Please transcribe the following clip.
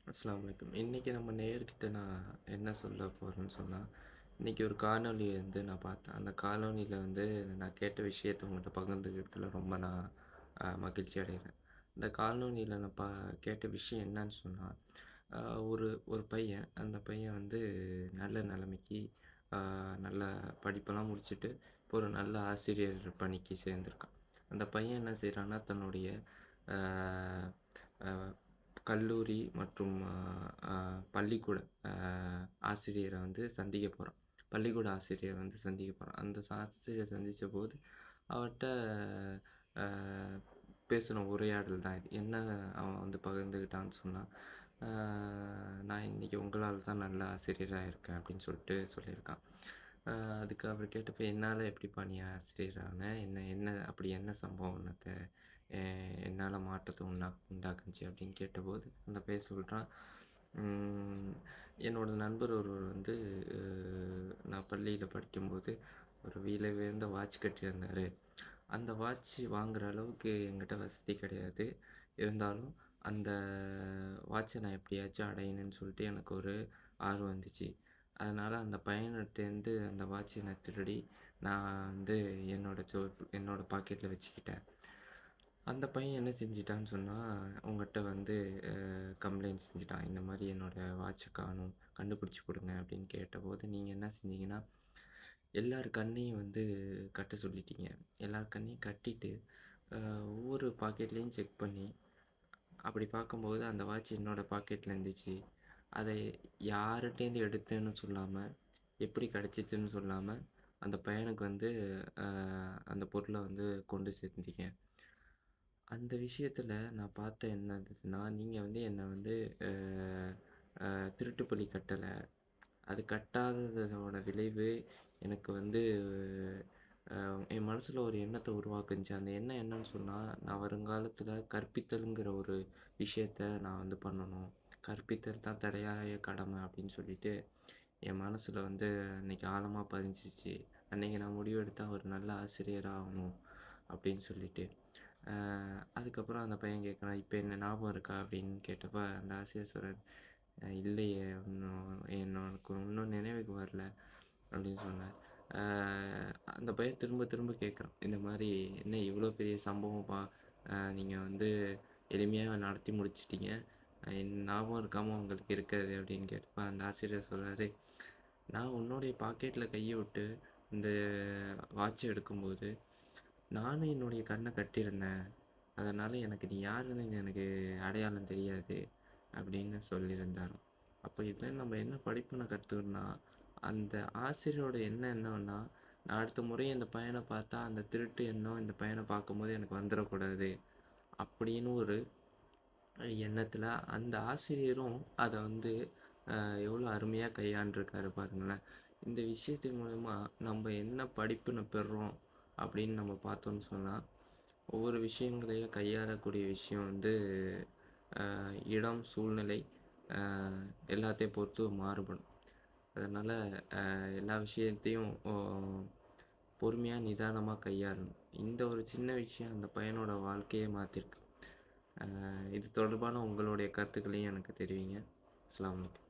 அஸ்ஸலாமு அலைக்கும். இன்னைக்கு நம்ம நேயர்கிட்ட நான் என்ன சொல்ல போறேன்னு சொன்னா, இன்னைக்கு ஒரு காணொளி வந்து நான் பார்த்தேன். அந்த காணொளியில வந்து நான் கேட்ட விஷயத்த உங்கள்ட்ட பகிர்ந்துக்கிறதுல ரொம்ப நான் மகிழ்ச்சி அடைகிறேன். இந்த காணொளியில நான் கேட்ட விஷயம் என்னன்னு சொன்னா, அ ஒரு ஒரு பையன், அந்த பையன் வந்து நல்ல நிலைமைக்கு அ நல்ல படிப்பெல்லாம் முடிச்சுட்டு, இப்போ ஒரு நல்ல ஆசிரியர் பணிக்கு சேர்ந்திருக்கான். அந்த பையன் என்ன செய்றான்னா, தன்னுடைய அ அ கல்லூரி மற்றும் அ அ பள்ளிக்கூட அ ஆசிரியர வந்து சந்திக்க போறான். பள்ளிக்கூட ஆசிரியர வந்து சந்திக்க போறான். அந்த ஆசிரியர சந்திச்சபோது அவர்ட்ட அ பேசின உரையாடல் தான் இது. என்ன அவன் வந்து பகிர்ந்துக்கிட்டான்னு சொன்னா, "அ நான் இன்னைக்கு உங்களால தான் நல்ல ஆசிரியரா இருக்கேன்" அப்படின்னு சொல்லிட்டு சொல்லியிருக்கான். அ அதுக்கு அவர் கேட்டப்ப, "என்னால எப்படிப்பா நீ ஆசிரியர் ஆன? என்ன என்ன அப்படி என்ன சம்பவம் உனக்கு எ என்னால மாற்றத்த உண்டாக்குனுச்சு?" அப்படின்னு கேட்டபோது, அந்த பையன் சொல்றான், "ம் என்னோட நண்பர் ஒருவர் வந்து அ நான் பள்ளியில படிக்கும்போது ஒரு விலை உயர்ந்த வாட்ச் கட்டியிருந்தாரு. அந்த வாட்ச் வாங்குற அளவுக்கு என்கிட்ட வசதி கிடையாது. இருந்தாலும் அந்த வாட்ச நான் எப்படியாச்சும் அடையணும்னு சொல்லிட்டு எனக்கு ஒரு ஆர்வம் வந்துச்சு. அதனால அந்த பையன்கிட்டேருந்து அந்த வாட்ச நான் திருடி, நான் வந்து என்னோட பாக்கெட்ல வச்சுக்கிட்டேன். அந்த பையன் என்ன செஞ்சுட்டான்னு சொன்னா, உங்கட்ட வந்து கம்ப்ளைண்ட் செஞ்சுட்டான். இந்த மாரி என்னோட வாட்ச காணோம். கண்டுபிடிச்சு குடுங்க அப்படின்னு கேட்டபோது, நீங்க என்ன செஞ்சீங்கன்னா, எல்லார் கண்ணையும் வந்து கட்ட சொல்லிட்டீங்க. எல்லார் கண்ணையும் கட்டிட்டு, அ ஒவ்வொரு பாக்கெட்லயும் செக் பண்ணி, அப்படி பார்க்கும்போது அந்த வாட்ச் என்னோட பாக்கெட்ல இருந்துச்சு. அதை யார்ட்டேருந்து எடுத்தேன்னு சொல்லாம, எப்படி கிடைச்சுச்சுன்னு சொல்லாம, அந்த பையனுக்கு வந்து அ அந்த பொருள வந்து கொண்டு சேர்த்தீங்க. அந்த விஷயத்துல நான் பார்த்த என்ன இருந்துச்சுன்னா, நீங்க வந்து என்ன வந்து அ திருட்டு பழி கட்டல. அது கட்டாததோட விளைவு எனக்கு வந்து என் மனசுல ஒரு எண்ணத்த உருவாக்குனுச்சு. அந்த எண்ணம் என்னன்னு சொன்னா, நான் வருங்காலத்துல கற்பித்தல்ங்கிற ஒரு விஷயத்த நான் வந்து பண்ணணும். கற்பித்தல் தான் தலையாய கடமை அப்படின்னு சொல்லிட்டு, என் மனசுல வந்து அன்னைக்கு ஆழமா பதிஞ்சிருச்சு. அன்னைக்கு நான் முடிவெடுத்தேன் ஒரு நல்ல ஆசிரியரா ஆகணும் அப்படின்னு சொல்லிட்டு. அ அதுக்கப்புறம் அந்த பையன் கேட்குறான், "இப்ப என்ன ஞாபகம் இருக்கா?" அப்படின்னு கேட்டப்ப, அந்த ஆசிரியர் சொல்றாரு, இல்லையே எனக்கு இன்னும் நினைவுக்கு வரல" அப்படின்னு சொன்னார். அ அந்த பையன் திரும்ப திரும்ப கேட்குறான். இந்த மாரி "என்ன இவ்வளோ பெரிய சம்பவமா? நீங்க வந்து எளிமையா நடத்தி முடிச்சுட்டீங்க. என் ஞாபகம் இருக்காம உங்களுக்கு இருக்கிறது" அப்படின்னு கேட்டப்ப, அந்த ஆசிரியர் சொல்றாரு, "நான் உன்னுடைய பாக்கெட்ல கைய விட்டு இந்த வாட்ச எடுக்கும்போது, நானும் என்னுடைய கண்ண கட்டியிருந்தேன். அதனால எனக்கு நீ யாருன்னு எனக்கு அடையாளம் தெரியாது" அப்படின்னு சொல்லியிருந்தாராம். அப்ப இதுல நம்ம என்ன படிப்பின கத்துக்கணும்னா, அந்த ஆசிரியரோட எண்ணம் என்னன்னா, நான் அடுத்த முறை இந்த பையன பார்த்தா, அந்த திருட்டு எண்ணம் இந்த பையன பார்க்கும்போது எனக்கு வந்துரக்கூடாது. அப்படின்னு ஒரு எண்ணத்துல அந்த ஆசிரியரும் அத வந்து எவ்வளோ அருமையா கையாண்டுருக்காரு பாருங்களேன். இந்த விஷயத்தின் மூலமா நம்ம என்ன படிப்பின பெறுறோம் அப்படின்னு நம்ம பார்த்தோம்னு சொன்னா, ஒவ்வொரு விஷயங்களையும் கையாளக்கூடிய விஷயம் வந்து இடம், சூழ்நிலை அ எல்லாத்தையும் பொறுத்து மாறுபடும். அதனால எல்லா விஷயத்தையும் பொறுமையா, நிதானமா கையாளணும். இந்த ஒரு சின்ன விஷயம் அந்த பையனோட வாழ்க்கையே மாத்திருக்கு. இது தொடர்பான உங்களுடைய கருத்துக்களையும் எனக்கு தெரிவிங்க. அஸ்ஸலாமு அலைக்கும்.